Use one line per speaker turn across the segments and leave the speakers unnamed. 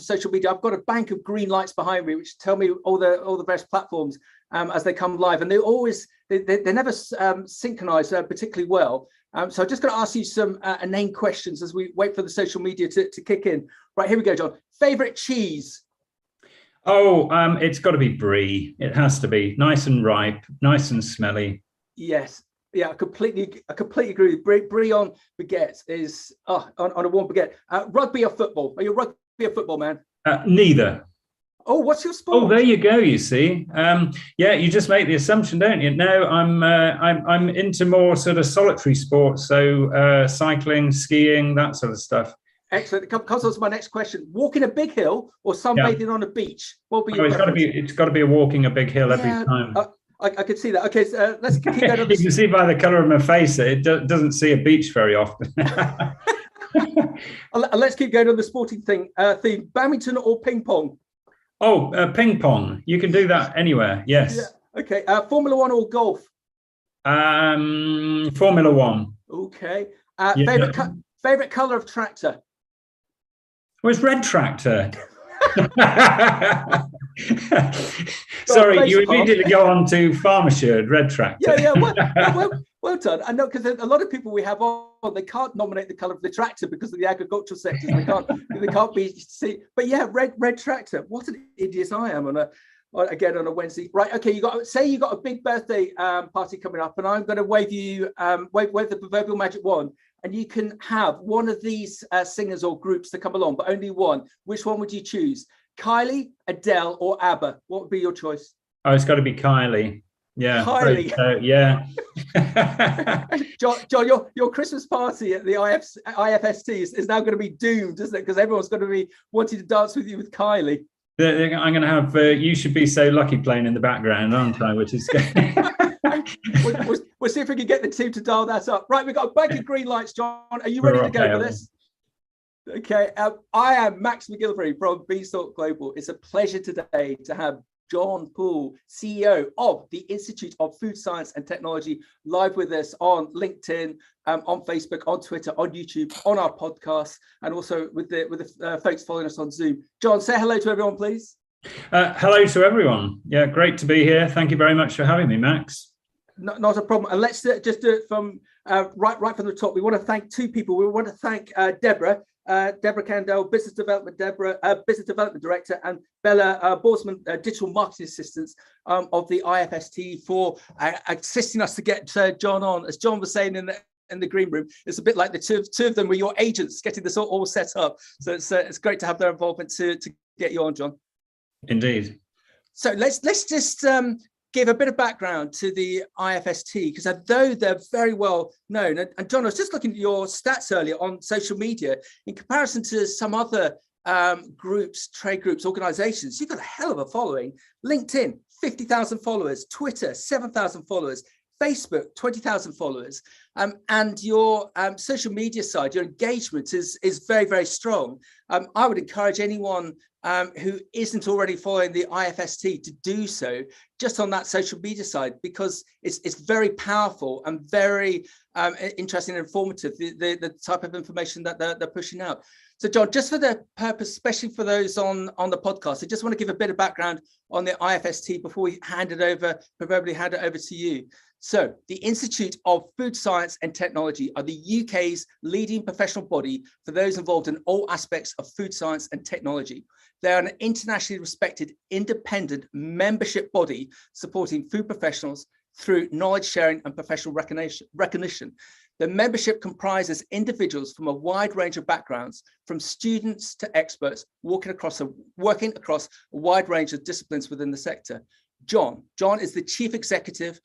social media, I've got a bank of green lights behind me, which tell me all the various platforms as they come live, and they never synchronize particularly well. So I'm just going to ask you some inane questions as we wait for the social media to kick in. Right, here we go, John. Favorite cheese?
Oh, it's got to be brie. It has to be nice and ripe, nice and smelly.
Yes. Yeah, I completely agree. Brie on baguette is on a warm baguette. Rugby or football? Are you a rugby or football man?
Neither.
Oh, what's your sport?
Oh, there you go. You see, yeah, you just make the assumption, don't you? No, I'm into more sort of solitary sports, so cycling, skiing, that sort of stuff.
Excellent. It comes on to my next question: walking a big hill or sunbathing on a beach? What would be your preference?
It's got to be walking a big hill every time.
I could see that. Okay, so let's keep going.
You can see by the colour of my face that it doesn't see a beach very often.
Let's keep going on the sporting theme. Badminton or ping pong?
Oh, ping pong. You can do that anywhere. Yes.
Yeah. Okay. Formula One or golf?
Formula One.
Okay. Favorite colour of tractor?
Where's red tractor? Sorry, you immediately go on to farmer shirt, red tractor.
Yeah. Well done. I know, because a lot of people we have on, they can't nominate the colour of the tractor because of the agricultural sectors. They can't be see. But yeah, red tractor. What an idiot I am on a Wednesday. Right. Okay. You got a big birthday party coming up, and I'm going to wave the proverbial magic wand, and you can have one of these singers or groups to come along, but only one. Which one would you choose? Kylie, Adele, or ABBA? What would be your choice?
Oh, it's got to be Kylie. Yeah.
Kylie.
Yeah.
John, your Christmas party at the IFST is now going to be doomed, isn't it? Because everyone's going to be wanting to dance with you with Kylie.
I'm going to have You Should Be So Lucky playing in the background, aren't I? Which is
we'll see if we can get the team to dial that up. Right, we've got a bank of green lights, John. Are you ready to go for this? Okay, I am Max McGillivray from Beanstalk Global. It's a pleasure today to have Jon Poole, CEO of the Institute of Food Science and Technology, live with us on LinkedIn, on Facebook, on Twitter, on YouTube, on our podcast, and also with the folks following us on Zoom. John, say hello to everyone, please.
Hello to everyone. Yeah, great to be here. Thank you very much for having me, Max.
Not a problem. And let's just do it from right from the top. We want to thank two people. We want to thank Deborah Candell, Business Development Director, and Bella Borsman, Digital Marketing Assistant of the IFST, for assisting us to get John on. As John was saying in the green room, it's a bit like the two of them were your agents getting this all set up. So it's great to have their involvement to get you on, John.
Indeed.
So let's just give a bit of background to the IFST, because although they're very well known, and John, I was just looking at your stats earlier on social media, in comparison to some other groups, trade groups, organizations, you've got a hell of a following. LinkedIn, 50,000 followers, Twitter, 7,000 followers, Facebook, 20,000 followers, and your social media side, your engagement is very, very strong. I would encourage anyone who isn't already following the IFST to do so, just on that social media side, because it's very powerful and very interesting and informative, the type of information that they're pushing out. So John, just for the purpose, especially for those on the podcast, I just want to give a bit of background on the IFST before we proverbially hand it over to you. So the Institute of Food Science and Technology are the UK's leading professional body for those involved in all aspects of food science and technology. They are an internationally respected independent membership body supporting food professionals through knowledge sharing and professional recognition. The membership comprises individuals from a wide range of backgrounds, from students to experts, working across a wide range of disciplines within the sector. John is the Chief Executive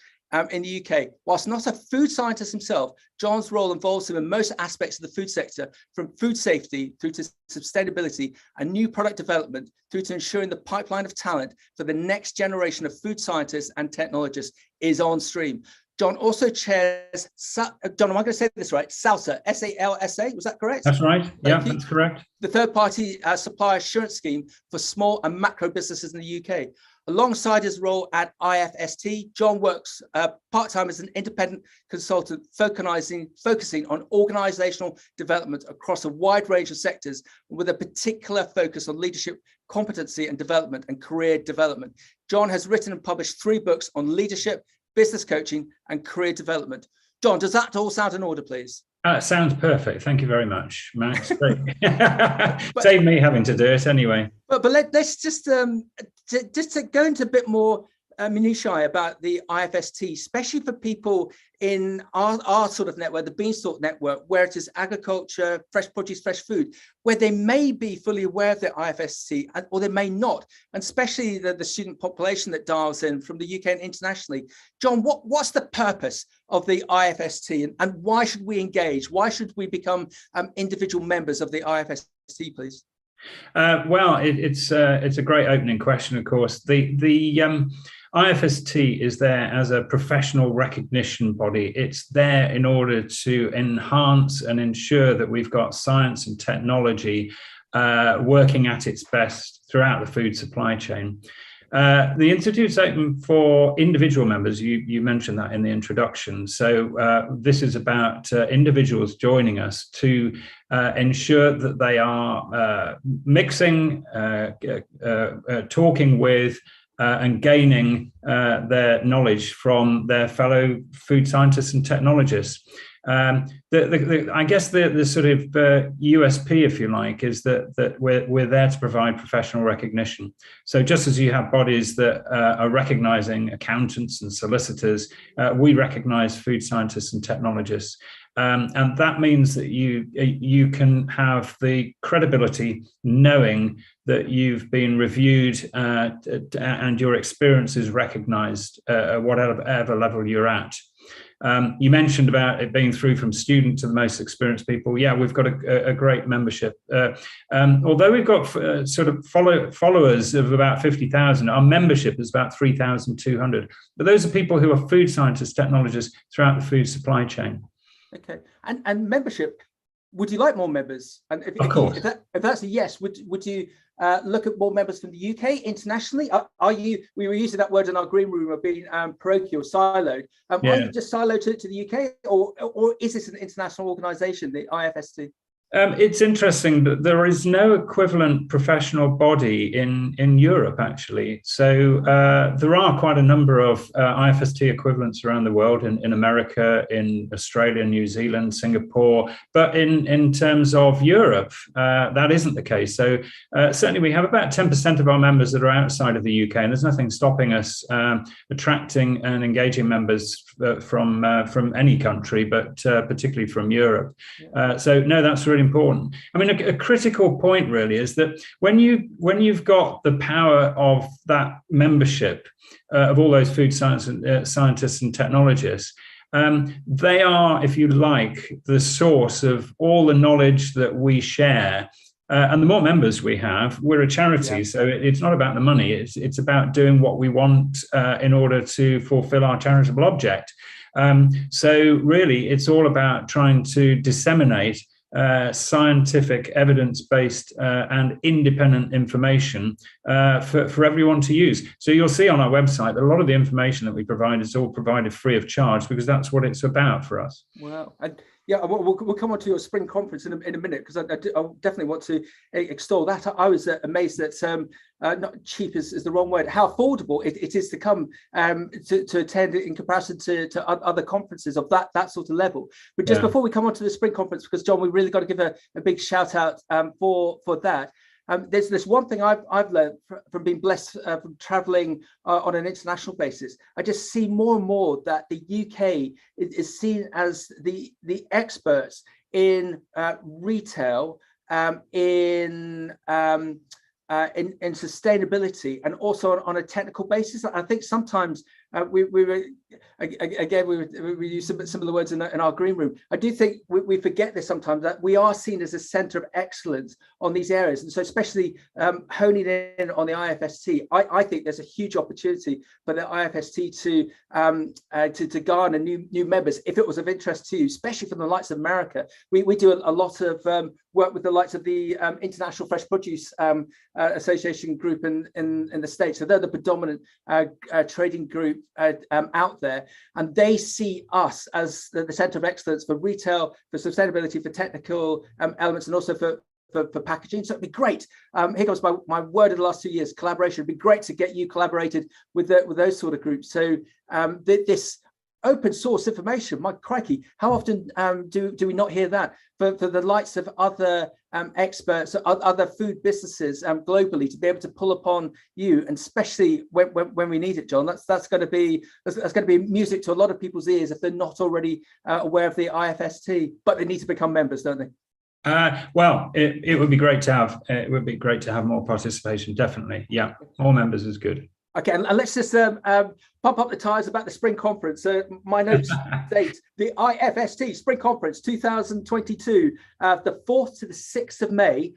in the UK. Whilst not a food scientist himself, John's role involves him in most aspects of the food sector, from food safety through to sustainability and new product development, through to ensuring the pipeline of talent for the next generation of food scientists and technologists is on stream. Jon also chairs, Jon, am I going to say this right? SALSA, SALSA, was that correct?
That's right. Yeah, that's correct.
The third-party supplier assurance scheme for small and macro businesses in the UK. Alongside his role at IFST, Jon works part-time as an independent consultant, focusing on organizational development across a wide range of sectors, with a particular focus on leadership, competency and development and career development. Jon has written and published 3 books on leadership, business coaching and career development. Jon, does that all sound in order, please?
Sounds perfect. Thank you very much, Max. Save me having to do it anyway.
But let's just to go into a bit more minutiae about the IFST, especially for people in our sort of network, the Beanstalk network, where it is agriculture, fresh produce, fresh food, where they may be fully aware of the IFST or they may not, and especially the student population that dials in from the UK and internationally. Jon, what's the purpose of the IFST and why should we engage? Why should we become individual members of the IFST, please?
Well, it's a great opening question, of course. The IFST is there as a professional recognition body. It's there in order to enhance and ensure that we've got science and technology working at its best throughout the food supply chain. The Institute's open for individual members. You mentioned that in the introduction. So this is about individuals joining us to ensure that they are mixing, talking with, and gaining their knowledge from their fellow food scientists and technologists. I guess the sort of USP, if you like, is that we're there to provide professional recognition. So just as you have bodies that are recognizing accountants and solicitors, we recognize food scientists and technologists. And that means that you can have the credibility knowing that you've been reviewed and your experience is recognized at whatever level you're at. You mentioned about it being through from student to the most experienced people. Yeah, we've got a great membership. Although we've got sort of followers of about 50,000, our membership is about 3,200. But those are people who are food scientists, technologists throughout the food supply chain.
Okay, and membership. Would you like more members? And if that's a yes, would you look at more members from the UK internationally? We were using that word in our green room of being parochial, siloed. Are you just siloed to the UK, or is this an international organisation, the IFST?
It's interesting that there is no equivalent professional body in Europe, actually. So there are quite a number of IFST equivalents around the world, in America, in Australia, New Zealand, Singapore. But in terms of Europe, that isn't the case. So certainly we have about 10% of our members that are outside of the UK, and there's nothing stopping us attracting and engaging members from any country, but particularly from Europe. So no, that's really important. I mean, a critical point really is that when you've got the power of that membership of all those food scientists and technologists, they are, if you like, the source of all the knowledge that we share. And the more members we have, we're a charity, so it's not about the money. It's about doing what we want in order to fulfill our charitable object. So really, it's all about trying to disseminate scientific, evidence-based and independent information for everyone to use. So you'll see on our website that a lot of the information that we provide is all provided free of charge, because that's what it's about for us.
Wow. And yeah, we'll come on to your spring conference in a minute, because I definitely want to extol that. I was amazed that not cheap is the wrong word, how affordable it is to come to attend in comparison to other conferences of that sort of level. But just before we come on to the spring conference, because Jon, we really got to give a big shout out for that. There's this one thing I've learned from being blessed from traveling on an international basis. I just see more and more that the UK is seen as the experts in retail, in sustainability, and also on a technical basis. I think sometimes we were again we use some of the words in our green room. I do think we forget this sometimes, that we are seen as a centre of excellence on these areas, and so especially honing in on the IFST, I think there's a huge opportunity for the IFST to garner new members if it was of interest to you, especially from the likes of America. We do a lot of work with the likes of the International Fresh Produce Association group in the States. So they're the predominant trading group out there, and they see us as the centre of excellence for retail, for sustainability, for technical elements, and also for packaging. So it'd be great. Here comes my word of the last 2 years: collaboration. It'd be great to get you collaborated with those sort of groups. So this open source information, my crikey, how often do we not hear that for the likes of other experts, other food businesses globally, to be able to pull upon you, and especially when we need it, Jon? That's going to be music to a lot of people's ears if they're not already aware of the IFST, but they need to become members, don't they?
Well, it would be great to have. It would be great to have more participation. Definitely, yeah. More members is good.
Okay, and let's just pump up the tires about the spring conference. My notes state the IFST Spring Conference 2022, the 4th to the 6th of May.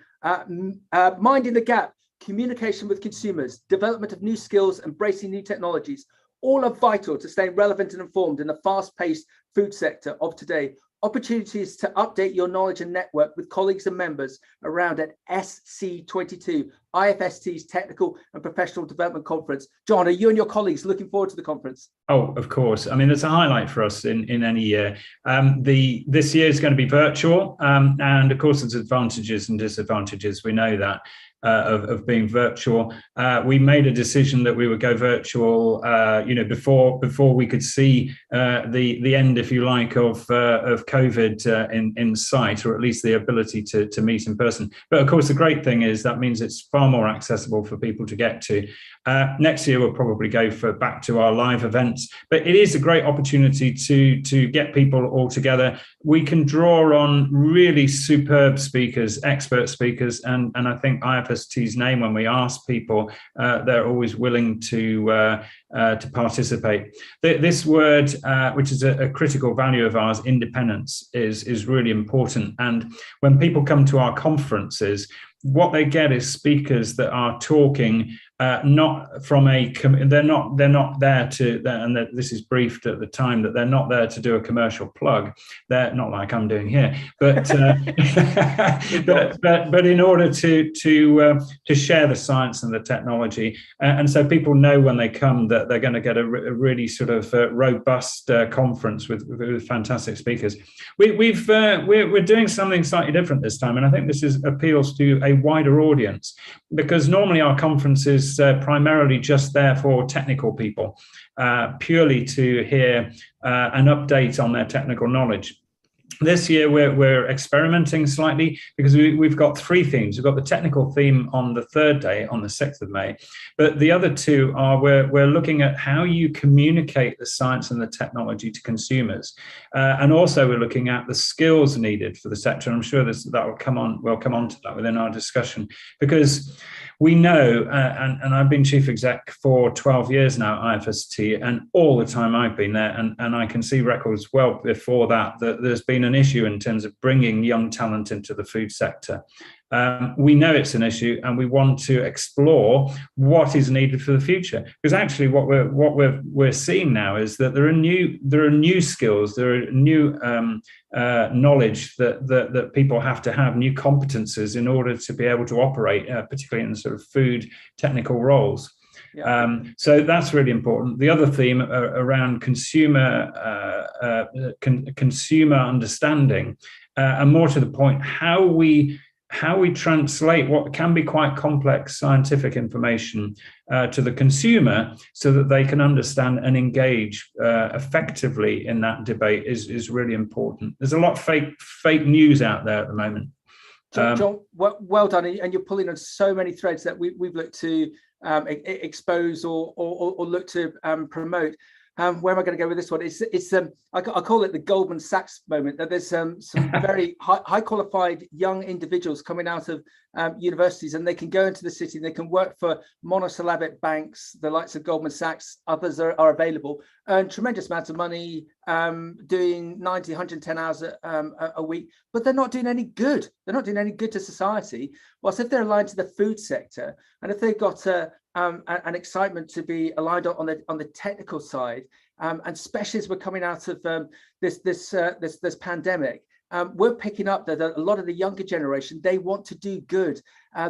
Minding the gap, communication with consumers, development of new skills, embracing new technologies, all are vital to staying relevant and informed in the fast-paced food sector of today. Opportunities to update your knowledge and network with colleagues and members around at SC22, IFST's Technical and Professional Development Conference. Jon, are you and your colleagues looking forward to the conference?
Oh, of course. I mean, it's a highlight for us in any year. This year is going to be virtual, and of course, there's advantages and disadvantages. We know that. Of being virtual, we made a decision that we would go virtual, before we could see the end, if you like, of COVID in sight, or at least the ability to meet in person. But of course, the great thing is that means it's far more accessible for people to get to. Next year, we'll probably go back to our live events, but it is a great opportunity to get people all together. We can draw on really superb speakers, expert speakers, and I think IFST's name, when we ask people, they're always willing to participate. This word, which is a critical value of ours, independence, is really important. And when people come to our conferences, what they get is speakers that are talking not from they're not there to, and that this is briefed at the time, that they're not there to do a commercial plug. They're not like I'm doing here, but but in order to share the science and the technology, and so people know when they come that they're going to get a really sort of robust conference with fantastic speakers. We're doing something slightly different this time, and I think this appeals to a wider audience, because normally our conference is primarily just there for technical people, purely to hear an update on their technical knowledge. This year, we're experimenting slightly, because we've got 3 themes. We've got the technical theme on the 3rd day, on the 6th of May. But the other 2 are we're looking at how you communicate the science and the technology to consumers. And also we're looking at the skills needed for the sector. I'm sure we'll come on to that within our discussion, because we know, and I've been chief exec for 12 years now at IFST, and all the time I've been there, and I can see records well before that there's been an issue in terms of bringing young talent into the food sector. We know it's an issue, and we want to explore what is needed for the future. Because actually, what we're seeing now is that there are new skills, there are new knowledge that people have to have, new competences in order to be able to operate, particularly in sort of food technical roles. Yeah. So that's really important. The other theme around consumer understanding, and more to the point, how we translate what can be quite complex scientific information to the consumer, so that they can understand and engage effectively in that debate is really important. There's a lot of fake news out there at the moment.
Jon, well done, and you're pulling on so many threads that we've looked to expose or look to promote. where am I going to go with this one? I call it the Goldman Sachs moment. That there's some very high qualified young individuals coming out of universities, and they can go into the city and they can work for monosyllabic banks, the likes of Goldman Sachs. Others are available, earn tremendous amounts of money, doing 90, 110 hours a week, but they're not doing any good. They're not doing any good to society. Whilst if they're aligned to the food sector, and if they've got an excitement to be aligned on the technical side, and especially as we're coming out of this pandemic, we're picking up that a lot of the younger generation, they want to do good.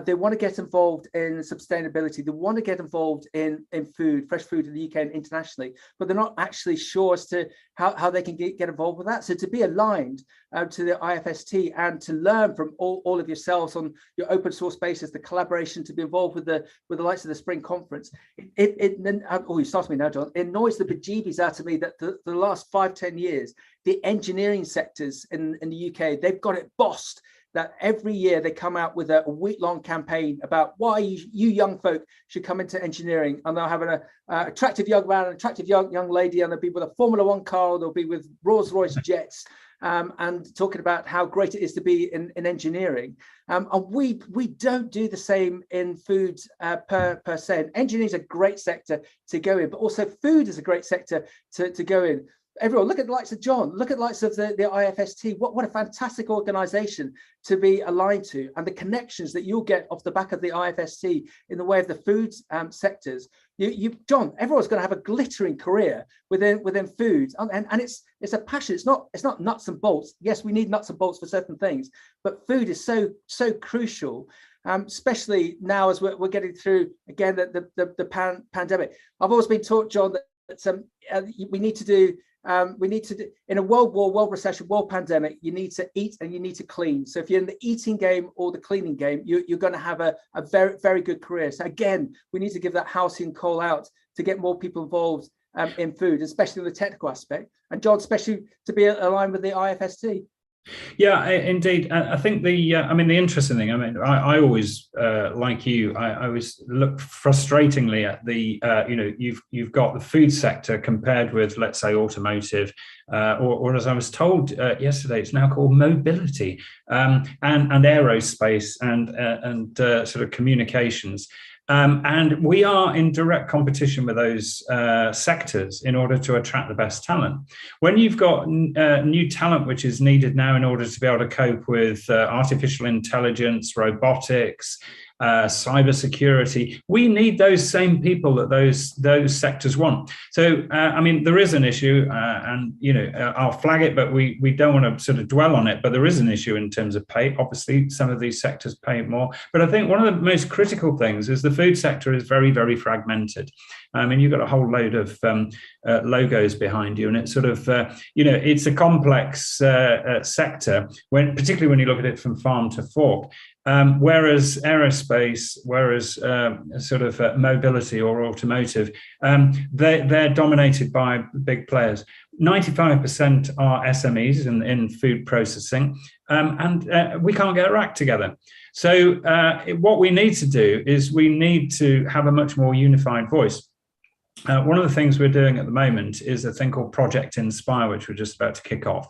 They want to get involved in sustainability. They want to get involved in food, fresh food in the UK and internationally, but they're not actually sure as to how they can get involved with that. So to be aligned to the IFST and to learn from all of yourselves on your open source basis, the collaboration, to be involved with the likes of the spring conference, you started me now, John. It annoys the bejeebies out of me that the last 5-10 years, the engineering sectors in the UK, they've got it bossed. That every year they come out with a week-long campaign about why you young folk should come into engineering, and they'll have an attractive young man, an attractive young lady, and they'll be with a Formula One car, they'll be with Rolls-Royce jets, and talking about how great it is to be in engineering. And we don't do the same in food per se. Engineering is a great sector to go in, but also food is a great sector to go in. Everyone, look at the likes of John, look at the likes of the IFST. What a fantastic organization to be aligned to, and the connections that you'll get off the back of the IFST in the way of the food sectors. John, everyone's going to have a glittering career within food, and it's a passion. It's not nuts and bolts. Yes, we need nuts and bolts for certain things, but food is so crucial. Especially now as we're getting through again the pandemic. I've always been taught, John, that we need to do in a world recession, world pandemic, you need to eat and you need to clean. So if you're in the eating game or the cleaning game, you're going to have a very, very good career. So again, we need to give that halcyon call out to get more people involved in food, especially in the technical aspect. And John, especially to be aligned with the IFST.
Yeah, indeed. I think the interesting thing, I always, like you, I always look frustratingly at the, you've got the food sector compared with, let's say, automotive, or as I was told yesterday, it's now called mobility, and aerospace and sort of communications. And we are in direct competition with those sectors in order to attract the best talent. When you've got new talent which is needed now in order to be able to cope with artificial intelligence, robotics, cybersecurity, we need those same people that those sectors want. So, there is an issue, and I'll flag it, but we don't want to sort of dwell on it. But there is an issue in terms of pay. Obviously, some of these sectors pay more. But I think one of the most critical things is the food sector is very, very fragmented. You've got a whole load of logos behind you, and it's sort of, it's a complex sector, particularly when you look at it from farm to fork. Whereas aerospace, mobility or automotive, they're dominated by big players. 95% are SMEs in food processing, and we can't get our act together. So what we need to do is we need to have a much more unified voice. One of the things we're doing at the moment is a thing called Project Inspire, which we're just about to kick off.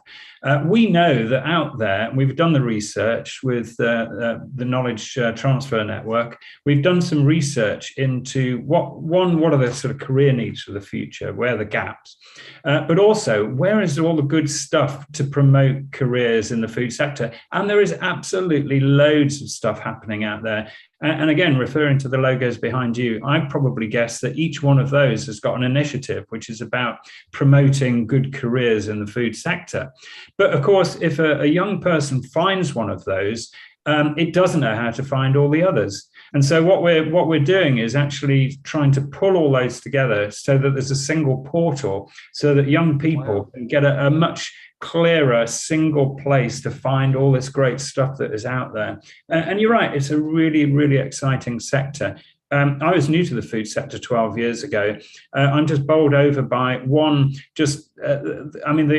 We know that out there, we've done the research with the Knowledge Transfer Network. We've done some research into what are the sort of career needs for the future, where are the gaps, but also where is all the good stuff to promote careers in the food sector. And there is absolutely loads of stuff happening out there. And again, referring to the logos behind you, I probably guess that each one of those has got an initiative which is about promoting good careers in the food sector. But of course, if a young person finds one of those, it doesn't know how to find all the others. And so what we're doing is actually trying to pull all those together so that there's a single portal so that young people can get a much clearer single place to find all this great stuff that is out there. And you're right, it's a really, really exciting sector. I was new to the food sector 12 years ago. I'm just bowled over by the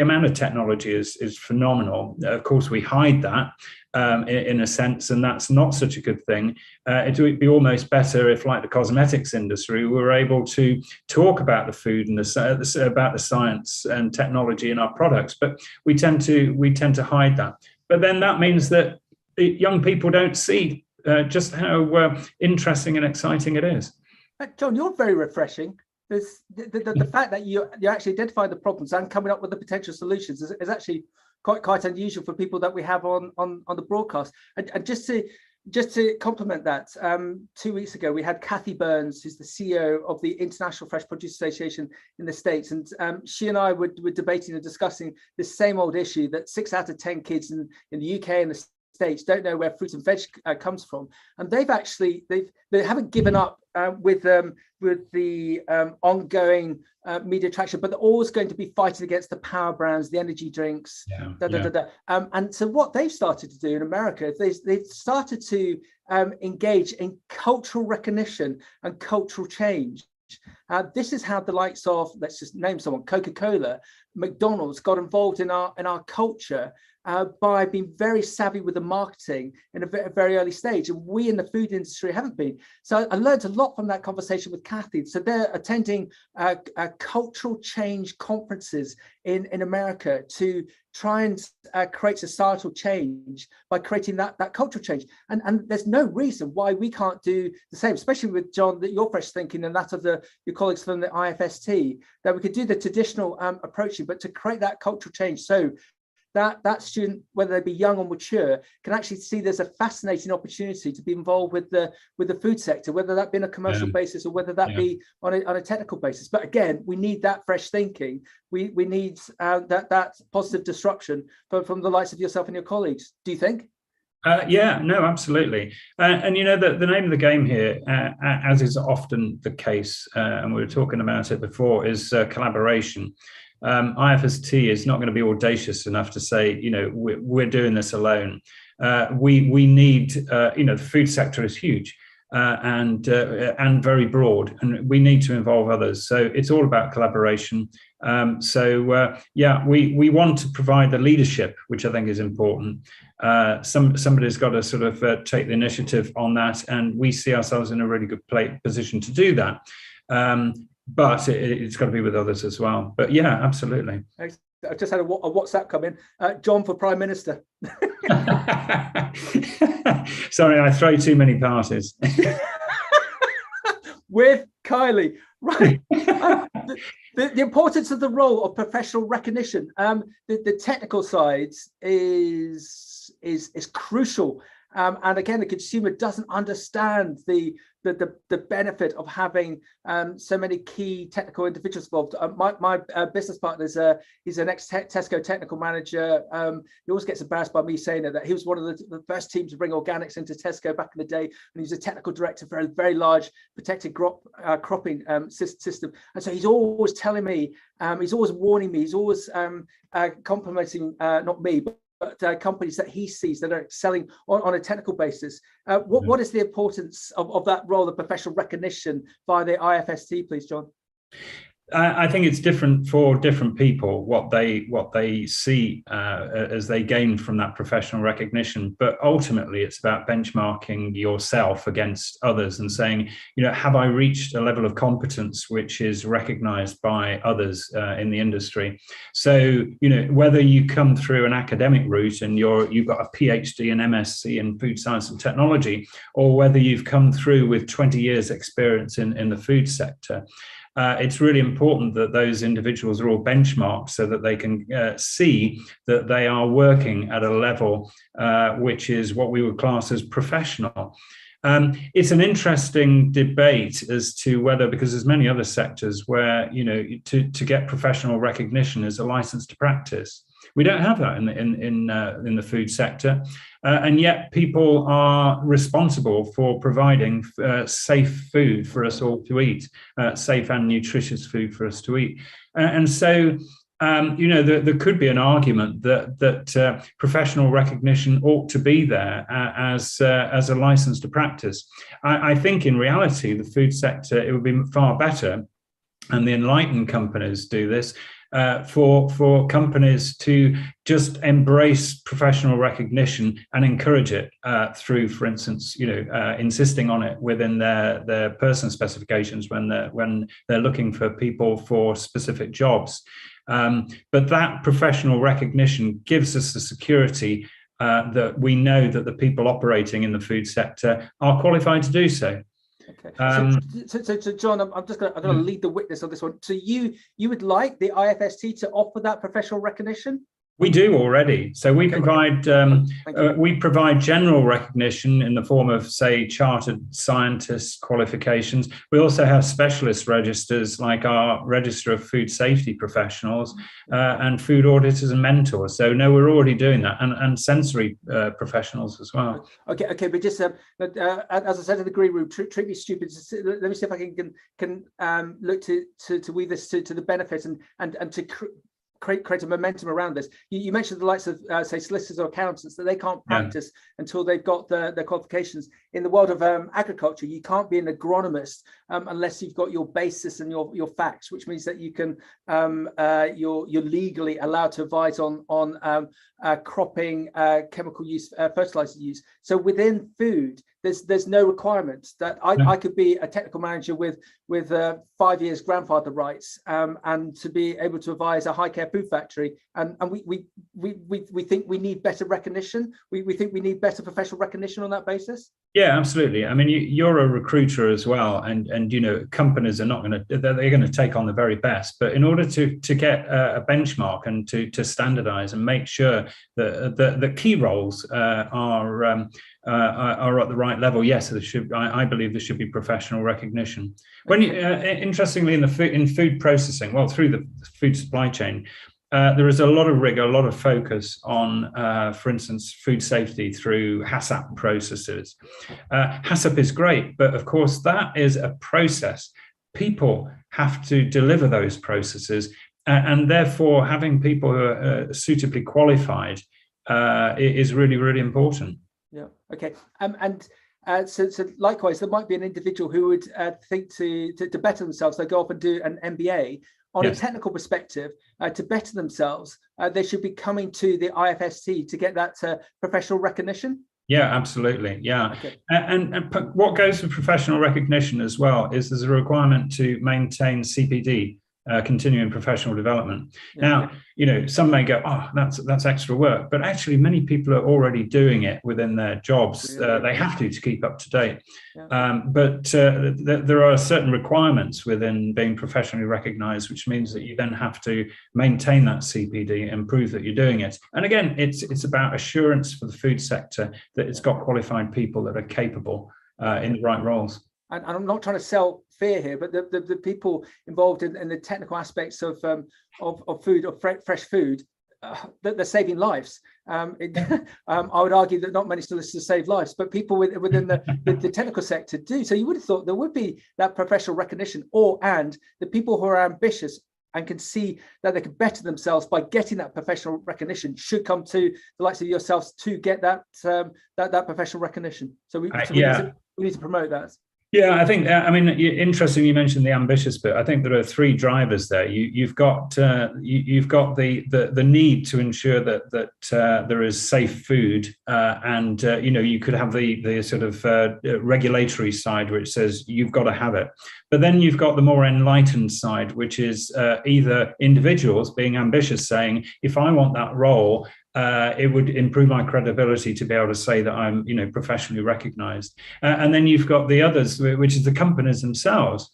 amount of technology is phenomenal. Of course, we hide that. in a sense, and that's not such a good thing. It would be almost better if, like the cosmetics industry, we were able to talk about the food and about the science and technology in our products, but we tend to hide that. But then that means that young people don't see just how interesting and exciting it is.
Jon, you're very refreshing. The fact that you actually identify the problems and coming up with the potential solutions is actually quite unusual for people that we have on the broadcast. And just to complement that, 2 weeks ago we had Kathy Burns, who's the CEO of the International Fresh Produce Association in the States, and she and I were debating and discussing this same old issue that 6 out of 10 kids in the UK and the States don't know where fruit and veg comes from, and they haven't given up with the ongoing media attraction, but they're always going to be fighting against the power brands, the energy drinks, and so what they've started to do in America is they've started to engage in cultural recognition and cultural change. This is how the likes of, let's just name someone, Coca-Cola, McDonald's got involved in our culture by being very savvy with the marketing in a very early stage, and we in the food industry haven't been. So I learned a lot from that conversation with Kathy. So they're attending cultural change conferences in America to try and create societal change by creating that cultural change. And there's no reason why we can't do the same, especially with, Jon, your fresh thinking and that of your colleagues from the IFST, that we could do the traditional approaching, but to create that cultural change so that student, whether they be young or mature, can actually see there's a fascinating opportunity to be involved with the food sector, whether that be on a commercial basis or whether that be on a technical basis. But again, we need that fresh thinking. We need that positive disruption from the likes of yourself and your colleagues. Do you think?
No, absolutely. And the name of the game here, as is often the case, and we were talking about it before, is collaboration. IFST is not going to be audacious enough to say, we're doing this alone. We need, the food sector is huge and very broad, and we need to involve others. So it's all about collaboration. We want to provide the leadership, which I think is important. Somebody's got to sort of take the initiative on that, and we see ourselves in a really good position to do that. But it's got to be with others as well. But yeah, absolutely.
I just had a WhatsApp come in. Jon for Prime Minister.
Sorry, I throw too many parties.
With Kylie, right? The importance of the role of professional recognition. The technical side is crucial. And again, the consumer doesn't understand the benefit of having so many key technical individuals involved. My business partner he's an ex-Tesco technical manager. He always gets embarrassed by me saying that he was one of the first teams to bring organics into Tesco back in the day, and he was a technical director for a very large protected cropping system. And so he's always telling me, he's always warning me, he's always complimenting not me, but companies that he sees that are excelling on a technical basis. What is the importance of that role of professional recognition by the IFST, please, Jon?
I think it's different for different people, what they see as they gain from that professional recognition. But ultimately, it's about benchmarking yourself against others and saying, have I reached a level of competence which is recognized by others in the industry? So, whether you come through an academic route and you've got a PhD and MSc in food science and technology, or whether you've come through with 20 years experience in the food sector, it's really important that those individuals are all benchmarked so that they can see that they are working at a level which is what we would class as professional. It's an interesting debate as to whether, because there's many other sectors where, to get professional recognition is a license to practice. We don't have that in the food sector, and yet people are responsible for providing safe food for us all to eat, safe and nutritious food for us to eat. And so, there could be an argument that professional recognition ought to be there as a license to practice. I think in reality, the food sector, it would be far better, and the enlightened companies do this, for companies to just embrace professional recognition and encourage it through, for instance, insisting on it within their person specifications when they're looking for people for specific jobs. But that professional recognition gives us the security that we know that the people operating in the food sector are qualified to do so.
Okay. So Jon, I'm going to lead the witness on this one. So you would like the IFST to offer that professional recognition?
We do already. So we provide general recognition in the form of, say, chartered scientist qualifications. We also have specialist registers like our Register of Food Safety Professionals and food auditors and mentors. So no, we're already doing that, and sensory professionals as well.
Okay, but just as I said in the green room, treat me stupid. Let me see if I can look to weave this to the benefit and to create a momentum around this. You mentioned the likes of, say, solicitors or accountants, that they can't practice until they've got their qualifications. In the world of agriculture, you can't be an agronomist unless you've got your basis and your facts, which means that you can you're legally allowed to advise on cropping, chemical use, fertilizer use. So within food, there's no requirements that I could be a technical manager with 5 years grandfather rights and to be able to advise a high care food factory, and we think we need better recognition. We think we need better professional recognition on that basis.
Yeah, absolutely. I mean, you're a recruiter as well, and companies are not going to, they're going to take on the very best, but in order to get a benchmark and to standardize and make sure that the key roles are at the right level, yes, I believe there should be professional recognition. When interestingly, in food processing, well, through the food supply chain, there is a lot of rigor, a lot of focus on, for instance, food safety through HACCP processes. HACCP is great, but of course that is a process. People have to deliver those processes, and therefore having people who are suitably qualified is really, really important.
Yeah. Okay. So likewise, there might be an individual who would think to better themselves. They go off and do an MBA. On a technical perspective, to better themselves, they should be coming to the IFST to get that professional recognition. Yeah,
absolutely. Yeah. Okay. And what goes with professional recognition as well is there's a requirement to maintain CPD, continuing professional development. Now, some may go, oh, that's extra work, but actually many people are already doing it within their jobs. They have to keep up to date. But there are certain requirements within being professionally recognized, which means that you then have to maintain that CPD and prove that you're doing it. And again, it's about assurance for the food sector that it's got qualified people that are capable in the right roles.
And I'm not trying to sell fear here, but the people involved in the technical aspects of food, of fresh food, they're saving lives. I would argue that not many solicitors save lives, but people within the technical sector do. So you would have thought there would be that professional recognition, and the people who are ambitious and can see that they can better themselves by getting that professional recognition should come to the likes of yourselves to get that professional recognition. So we need to promote that.
Yeah, I think, interesting you mentioned the ambitious bit. I think there are three drivers there. You've got the need to ensure that there is safe food, and you could have the sort of regulatory side which says you've got to have it. But then you've got the more enlightened side, which is either individuals being ambitious, saying, if I want that role, it would improve my credibility to be able to say that I'm, professionally recognized. And then you've got the others, which is the companies themselves,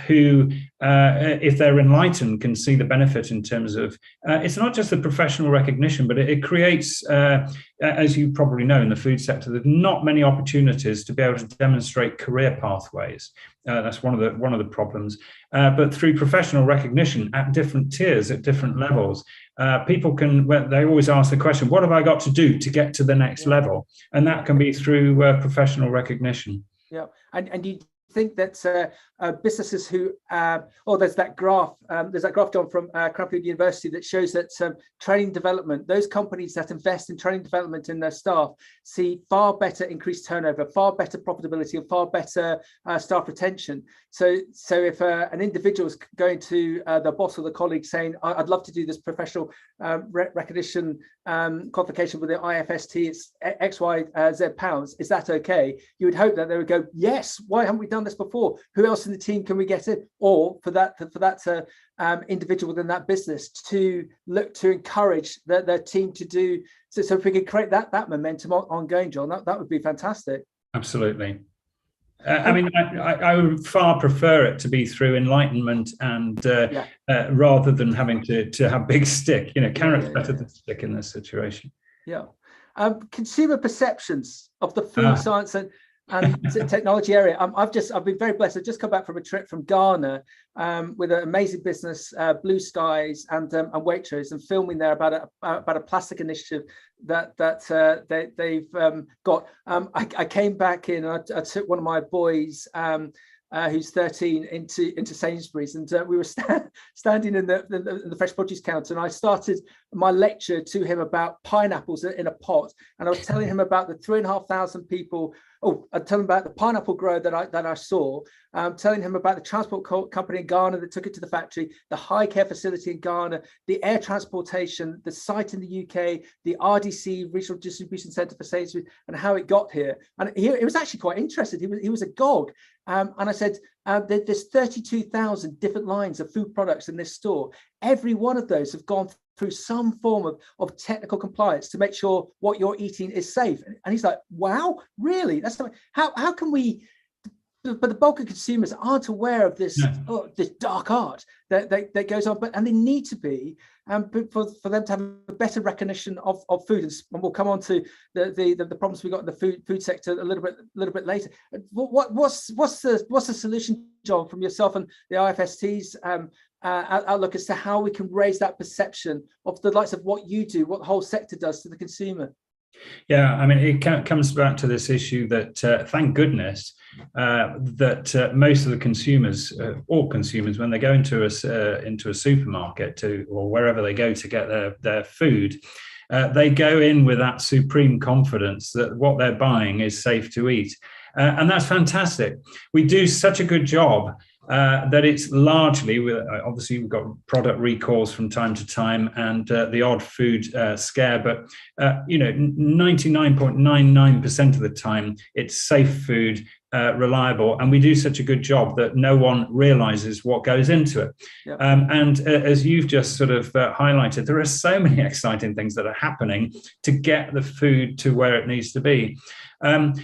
who, if they're enlightened, can see the benefit in terms of, it's not just the professional recognition, but it creates, as you probably know, in the food sector, there's not many opportunities to be able to demonstrate career pathways. That's one of the problems. But through professional recognition at different tiers, at different levels, people can, they always ask the question, what have I got to do to get to the next level? And that can be through professional recognition.
Yeah, and you think that businesses who, there's that graph, John, from Cranfield University that shows that training development, those companies that invest in training development in their staff see far better increased turnover, far better profitability, and far better staff retention. So if an individual is going to the boss or the colleague saying, I'd love to do this professional recognition qualification with the IFST, it's X, Y, Z pounds, is that okay? You would hope that they would go, yes, why haven't we done this before? Who else in the team can we get in? Or for that individual within that business to look to encourage their team to do. So if we could create that momentum ongoing, John, that would be fantastic.
Absolutely. I mean, I would far prefer it to be through enlightenment and rather than having to have big stick. Carrot's better than stick in this situation. Yeah.
Consumer perceptions of the food science and technology area. I've been very blessed. I've just come back from a trip from Ghana with an amazing business, Blue Skies and Waitrose, and filming there about a plastic initiative that they've got. I came back in. I took one of my boys, who's 13, into Sainsbury's, and we were standing in the fresh produce counter, and I started my lecture to him about pineapples in a pot, and I was telling him about the 3,500 people. I tell him about the pineapple grower that I saw. Telling him about the transport company in Ghana that took it to the factory, the high care facility in Ghana, the air transportation, the site in the UK, the RDC Regional Distribution Centre for Sainsbury's, and how it got here. And he was actually quite interested. He was agog. And I said, there's 32,000 different lines of food products in this store. Every one of those have gone through some form of technical compliance to make sure what you're eating is safe. And he's like, wow, really? That's how can we? But the bulk of consumers aren't aware of this this dark art that goes on, and they need to be, for them to have a better recognition of food. And we'll come on to the problems we got in the food sector a little bit later. What's the solution, John, from yourself and the IFST's outlook as to how we can raise that perception of the likes of what you do, what the whole sector does to the consumer?
Yeah, I mean, it comes back to this issue that, thank goodness, that most of the consumers, all consumers, when they go into a supermarket or wherever they go to get their food, they go in with that supreme confidence that what they're buying is safe to eat. And that's fantastic. We do such a good job that it's largely, obviously we've got product recalls from time to time and the odd food scare, but 99.99% of the time it's safe food, reliable, and we do such a good job that no one realizes what goes into it. Yep. And as you've just sort of highlighted, there are so many exciting things that are happening to get the food to where it needs to be.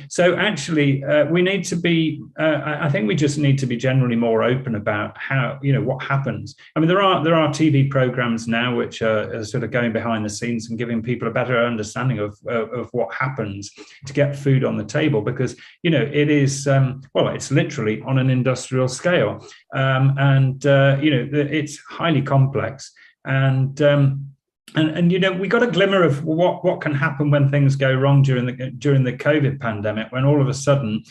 So actually, we need to be, I think we just need to be generally more open about how, what happens. I mean, there are TV programs now which are sort of going behind the scenes and giving people a better understanding of what happens to get food on the table, because, it is, it's literally on an industrial scale. It's highly complex. And we got a glimmer of what can happen when things go wrong during the COVID pandemic, when all of a sudden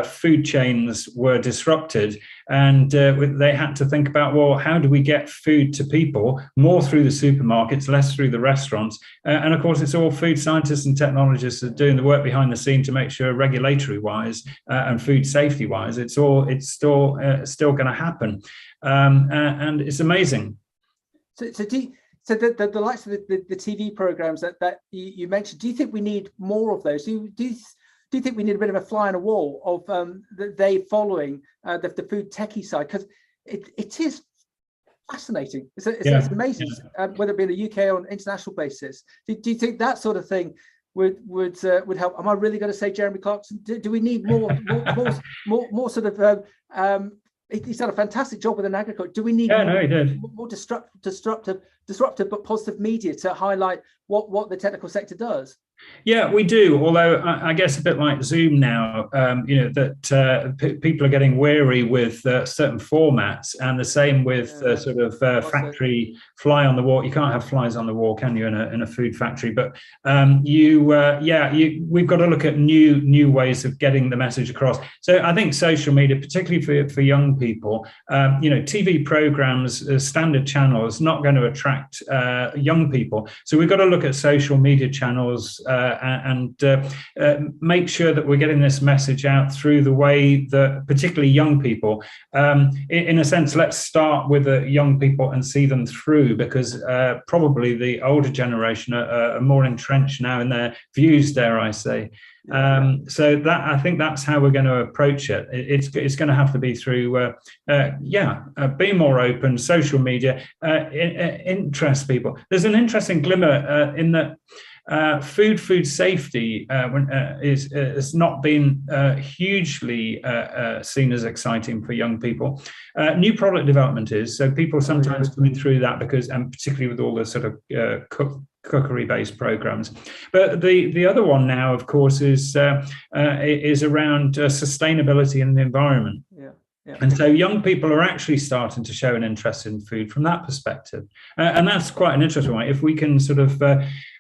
food chains were disrupted, and they had to think about, well, how do we get food to people more through the supermarkets, less through the restaurants? And of course, it's all food scientists and technologists that are doing the work behind the scene to make sure, regulatory wise and food safety wise, it's still going to happen, and it's amazing.
So the likes of the TV programs that you mentioned, do you think we need more of those? Do you think we need a bit of a fly on a wall of they following the food techie side? Because it is fascinating. It's amazing, whether it be in the UK or on an international basis. Do you think that sort of thing would help? Am I really going to say Jeremy Clarkson? Do we need more sort of he's done a fantastic job within agriculture. Do we need more disruptive but positive media to highlight what the technical sector does?
Yeah, we do. Although I guess a bit like Zoom now, that people are getting wary with certain formats, and the same with sort of factory fly on the wall. You can't have flies on the wall, can you, in a food factory? But we've got to look at new ways of getting the message across. So I think social media, particularly for young people, TV programs, standard channels, not going to attract young people. So we've got to look at social media channels. And make sure that we're getting this message out through the way that particularly young people, in a sense, let's start with the young people and see them through, because probably the older generation are more entrenched now in their views, dare I say. So that, I think that's how we're going to approach it. It's going to have to be through, be more open, social media, interest people. There's an interesting glimmer in that. Food safety has not been hugely seen as exciting for young people. New product development is, so people sometimes coming through that because, and particularly with all the sort of cookery-based programs. But the other one now, of course, is around sustainability and the environment. Yeah. And so young people are actually starting to show an interest in food from that perspective. And that's quite an interesting one. If we can sort of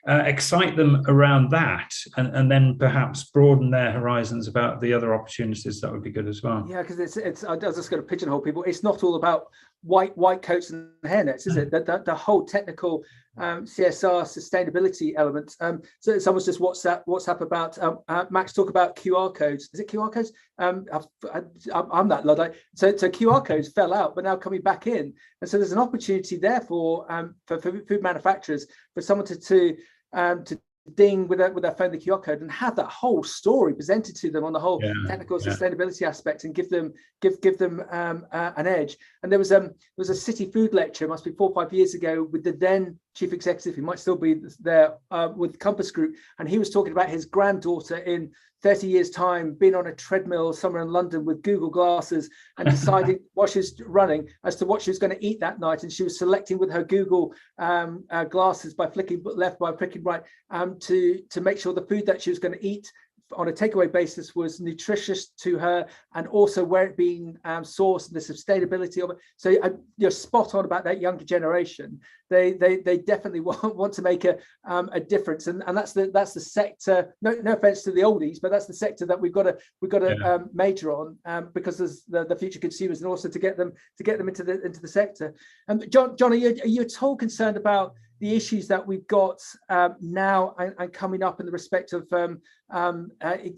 excite them around that and then perhaps broaden their horizons about the other opportunities, that would be good as well. Yeah,
because it's I was just going to pigeonhole people. It's not all about white coats and hairnets, is it? The whole technical CSR sustainability element. So someone's just WhatsApp about Max talk about QR codes. Is it QR codes? I'm that Luddite. So QR codes fell out, but now coming back in, and so there's an opportunity there for food manufacturers, for someone to ding with their phone the QR code and have that whole story presented to them on the whole technical sustainability aspect, and give them an edge. And there was a city food lecture, must be 4 or 5 years ago, with the then chief executive, he might still be there, with Compass Group, and he was talking about his granddaughter in 30 years' time being on a treadmill somewhere in London with Google glasses and deciding what she was running as to what she was going to eat that night, and she was selecting with her Google glasses by flicking left, by flicking right, to make sure the food that she was going to eat on a takeaway basis was nutritious to her, and also where it being sourced and the sustainability of it. So you're spot on about that younger generation. They definitely want to make a difference, and that's the sector. No offense to the oldies, but that's the sector that we've got to major on, because there's the future consumers, and also to get them into the sector. And Jon, are you at all concerned about the issues that we've got now and coming up in the respect of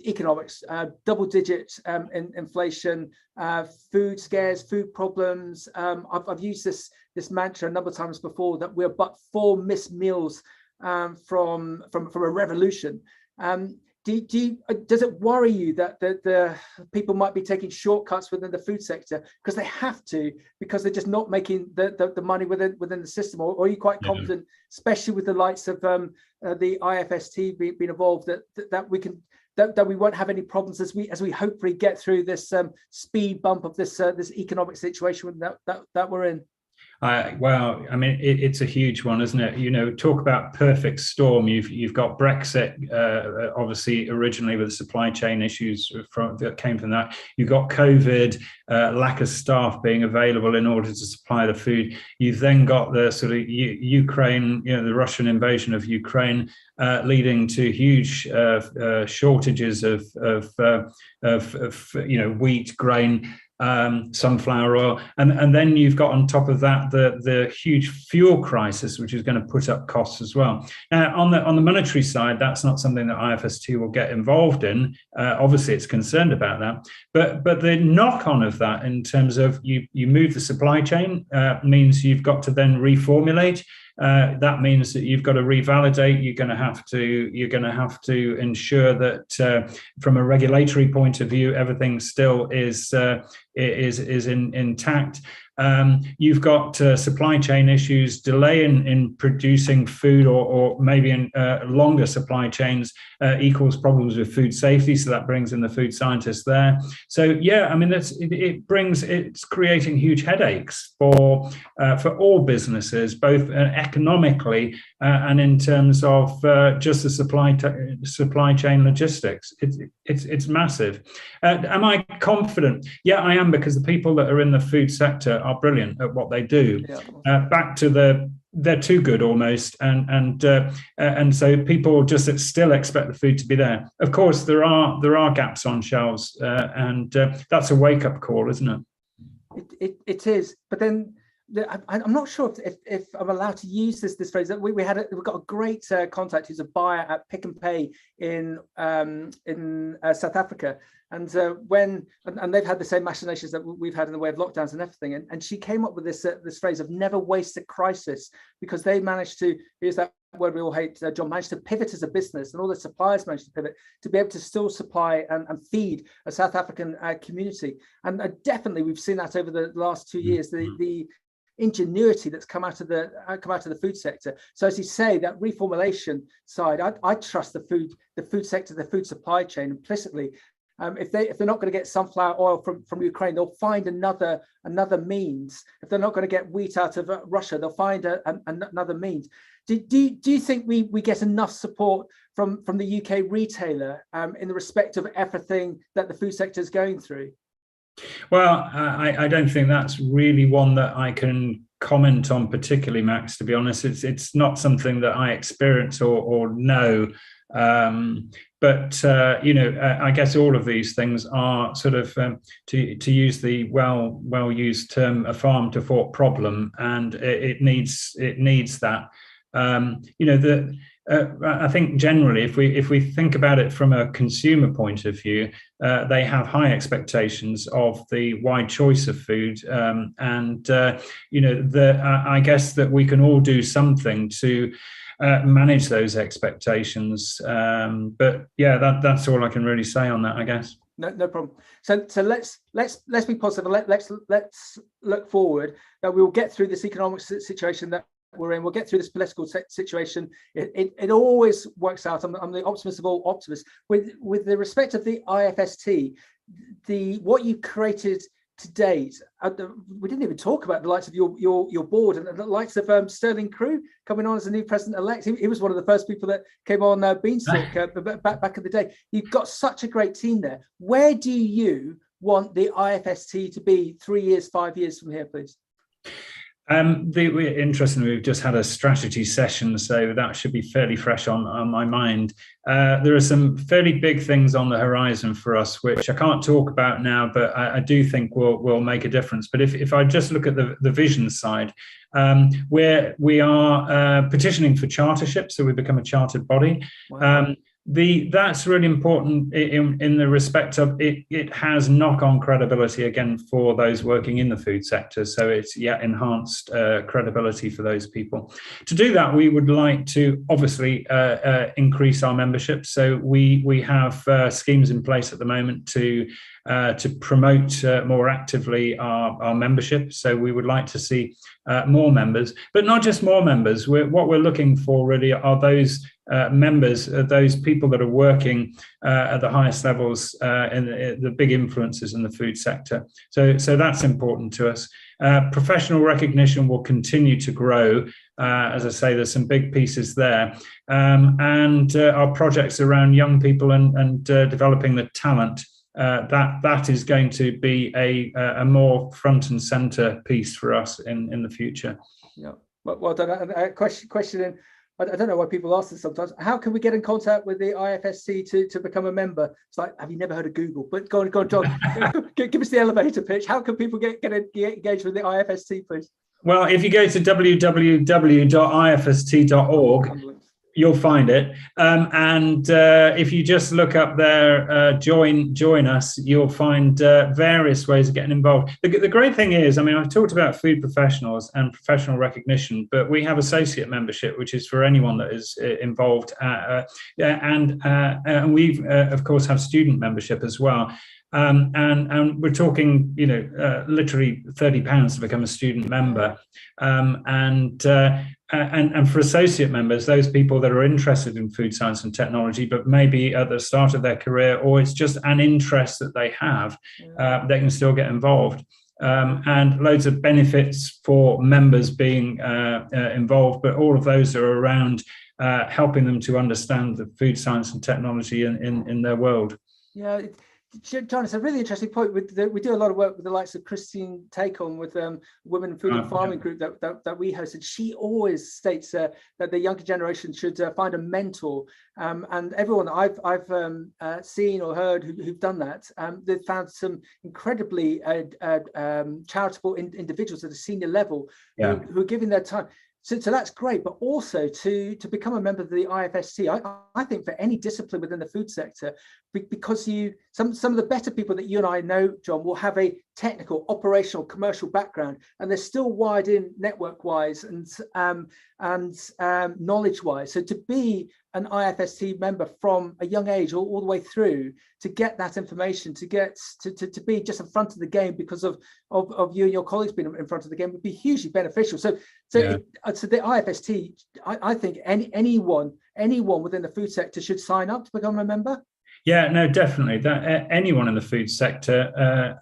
economics, double-digit inflation, food scares, food problems? I've used this mantra a number of times before, that we're but 4 missed meals from a revolution. Does it worry you that the people might be taking shortcuts within the food sector because they have to, because they're just not making the money within the system? Or are you quite confident, especially with the likes of the IFST being involved, that we won't have any problems as we hopefully get through this speed bump of this economic situation that we're in?
Well, I mean, it's a huge one, isn't it? Talk about perfect storm. You've got Brexit, obviously originally with the supply chain issues that came from that. You've got COVID, lack of staff being available in order to supply the food. You've then got the sort of Ukraine, the Russian invasion of Ukraine, leading to huge shortages of wheat, grain, sunflower oil, and then you've got on top of that the huge fuel crisis, which is going to put up costs as well. Now, on the monetary side, that's not something that IFST will get involved in. Obviously, it's concerned about that, but the knock-on of that, in terms of you move the supply chain, means you've got to then reformulate. That means that you've got to revalidate. You're going to have to ensure that from a regulatory point of view, everything still is intact. You've got supply chain issues, delay in producing food, or maybe in longer supply chains equals problems with food safety. So that brings in the food scientists there. So yeah, I mean, it's creating huge headaches for all businesses, both economically and in terms of just the supply chain logistics. It's massive. Am I confident? Yeah, I am, because the people that are in the food sector are brilliant at what they do. Yeah. Back to they're too good almost, and so people just still expect the food to be there. Of course, there are gaps on shelves, and that's a wake-up call, isn't it?
It is, but then I'm not sure if I'm allowed to use this phrase. We've got a great contact who's a buyer at Pick and Pay in South Africa, and they've had the same machinations that we've had in the way of lockdowns and everything. And she came up with this phrase of never waste a crisis, because they managed to, here's that word we all hate, John, managed to pivot as a business, and all the suppliers managed to pivot to be able to still supply and feed a South African community. And definitely we've seen that over the last 2 years. The ingenuity that's come out of the food sector. So as you say, that reformulation side, I trust the food sector, the food supply chain implicitly. If they're not going to get sunflower oil from Ukraine, they'll find another means. If they're not going to get wheat out of Russia, they'll find another means. Do you think we get enough support from the UK retailer in the respect of everything that the food sector is going through?
Well, I don't think that's really one that I can comment on particularly, Max, to be honest. It's not something that I experience or know. But I guess all of these things are sort of, to use the well-used term, a farm to fork problem, and it needs that. I think generally, if we think about it from a consumer point of view, they have high expectations of the wide choice of food, I guess that we can all do something to manage those expectations. But yeah, that's all I can really say on that, I guess.
No problem. So let's be positive. Let's look forward, that we will get through this economic situation that we're in. We'll get through this political situation. It always works out. I'm the optimist of all optimists. With the respect of the IFST, what you created to date, we didn't even talk about the likes of your board and the likes of Sterling Crew coming on as a new president-elect. He was one of the first people that came on Beanstalk back in the day. You've got such a great team there. Where do you want the IFST to be 3 years, 5 years from here, please? Interestingly,
we've just had a strategy session, so that should be fairly fresh on my mind. There are some fairly big things on the horizon for us, which I can't talk about now, but I do think will make a difference. But if I just look at the vision side, where we are petitioning for chartership, so we become a chartered body. Wow. That's really important in the respect of it has knock-on credibility again for those working in the food sector. So it's enhanced credibility for those people. To do that, we would like to obviously increase our membership. So we have schemes in place at the moment to promote more actively our membership. So we would like to see more members, but not just more members. What we're looking for really are those members, those people that are working at the highest levels in the big influencers in the food sector. So that's important to us. Professional recognition will continue to grow. As I say, there's some big pieces there. And our projects around young people and developing the talent, that is going to be a more front and center piece for us in the future.
Yeah, well done. Question. I don't know why people ask this sometimes. How can we get in contact with the IFST to become a member? It's like, have you never heard of Google? But go on, John. Give us the elevator pitch. How can people get engaged with the IFST, please?
Well, if you go to www.ifst.org, you'll find it. And if you just look up there, join us, you'll find various ways of getting involved. The great thing is, I mean, I've talked about food professionals and professional recognition, but we have associate membership, which is for anyone that is involved. And we, of course, have student membership as well. And we're talking, literally £30 to become a student member, and for associate members, those people that are interested in food science and technology, but maybe at the start of their career, or it's just an interest that they have, they can still get involved. And loads of benefits for members being involved, but all of those are around helping them to understand the food science and technology in their world.
Yeah, Jon, it's a really interesting point. We do a lot of work with the likes of Christine Takon with Women in Food and Farming Group that we hosted. She always states that the younger generation should find a mentor. And everyone I've seen or heard who've done that, they've found some incredibly charitable individuals at a senior level who are giving their time. So that's great, but also to become a member of the IFST, I think for any discipline within the food sector, because some of the better people that you and I know, Jon, will have a technical, operational, commercial background, and they're still wired in network-wise and knowledge-wise. So to be an IFST member from a young age all the way through, to get that information, to get to be just in front of the game because of you and your colleagues being in front of the game would be hugely beneficial. So the IFST, I think anyone within the food sector should sign up to become a member.
Yeah, no, definitely. That anyone in the food sector,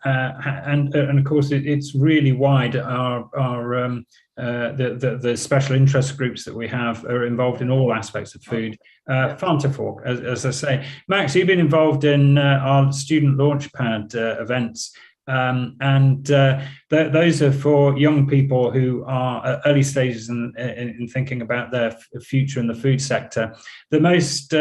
and of course it's really wide. The special interest groups that we have are involved in all aspects of food. Plentiful, as I say. Max, you've been involved in our student launchpad events. Those are for young people who are at early stages in thinking about their future in the food sector. The most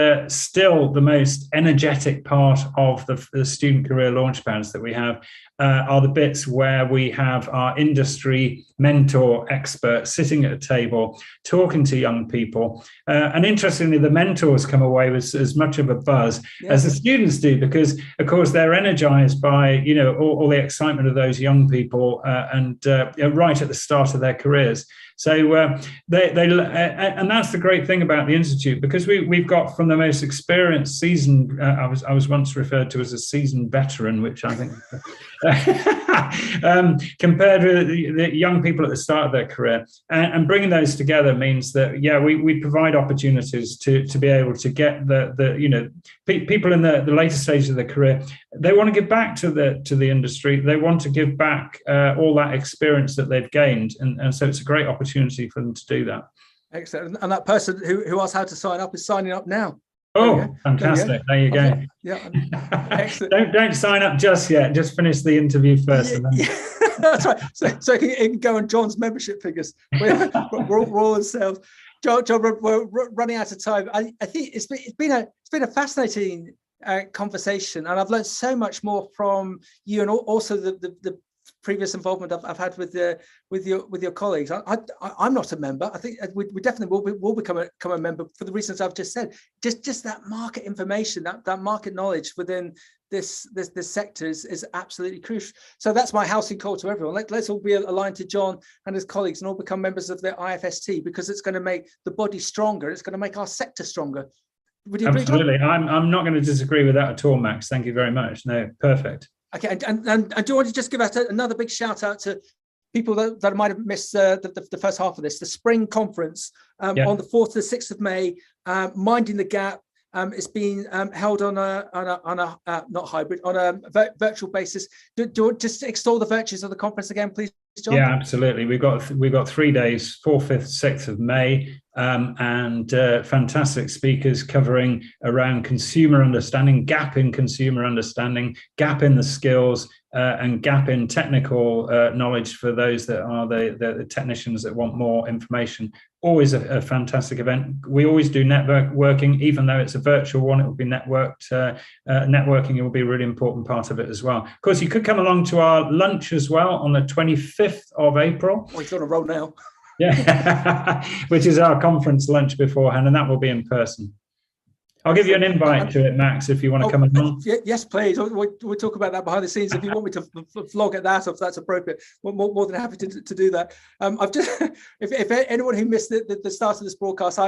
energetic part of the student career launchpads that we have are the bits where we have our industry mentor experts sitting at a table talking to young people. And interestingly, the mentors come away with as much of a buzz as the students do, because, of course, they're energized by all the excitement of those young people and right at the start of their careers. So and that's the great thing about the Institute, because we've got from the most experienced, seasoned. I was once referred to as a seasoned veteran, which I think compared with the young people at the start of their career, and bringing those together means that we provide opportunities to be able to get the people in the later stages of their career. They want to give back to the industry. They want to give back all that experience that they've gained, and so it's a great opportunity for them to do that.
Excellent. And that person who asked how to sign up is signing up now.
Oh, fantastic. There you go.
Yeah. Excellent.
Don't sign up just yet. Just finish the interview first.
That's right. So it can go on Jon's membership figures. We're all in sales. Jon, we're running out of time. I think it's been a fascinating conversation, and I've learned so much more from you, and also the previous involvement I've had with your colleagues. I'm not a member. I think we definitely will become a member for the reasons I've just said. Just that market information, that market knowledge within this sector is absolutely crucial. So that's my housing call to everyone. Let's all be aligned to Jon and his colleagues and all become members of the IFST, because it's going to make the body stronger. It's going to make our sector stronger. Would you agree,
Absolutely.
Jon?
I'm not going to disagree with that at all, Max. Thank you very much. No, perfect.
Okay, and do you want to just give out another big shout out to people that might have missed the first half of this, the spring conference on the 4th to the 6th of May, Minding the Gap. It's being held on a not hybrid, on a virtual basis. Do you want just extol the virtues of the conference again, please, Jon?
Yeah, absolutely. We've got 3 days, 4th, 5th, 6th of May, and fantastic speakers covering around consumer understanding, gap in consumer understanding, gap in the skills, and gap in technical knowledge for those that are the technicians that want more information. Always a fantastic event. We always do networking, even though it's a virtual one, it will be networked. Networking will be a really important part of it as well. Of course, you could come along to our lunch as well on the 25th of April.
We've got a roll now.
Yeah, which is our conference lunch beforehand, and that will be in person. I'll give you an invite to it, Max, if you want to come along.
Yes, please. We'll talk about that behind the scenes. If you want me to vlog at that, if that's appropriate, we're more than happy to do that. I've just, if anyone who missed the start of this broadcast,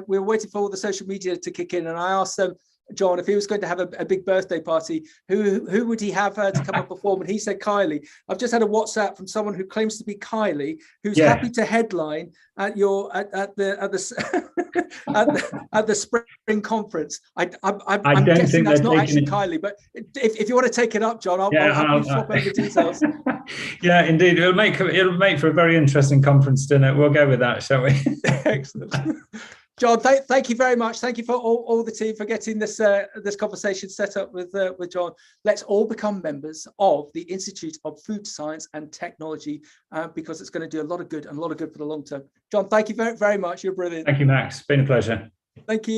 we were waiting for all the social media to kick in, and I asked them Jon, if he was going to have a big birthday party, who would he have to come and perform? And he said Kylie. I've just had a WhatsApp from someone who claims to be Kylie, who's happy to headline at the spring conference. I'm guessing that's not actually Kylie, but if you want to take it up, Jon, I'll happily swap over the details.
Yeah, indeed, it'll make for a very interesting conference dinner. We'll go with that, shall we?
Excellent. Jon, thank you very much. Thank you for all the team for getting this conversation set up with Jon. Let's all become members of the Institute of Food Science and Technology because it's going to do a lot of good for the long term. Jon, thank you very, very much. You're brilliant.
Thank you, Max. It's been a pleasure.
Thank you.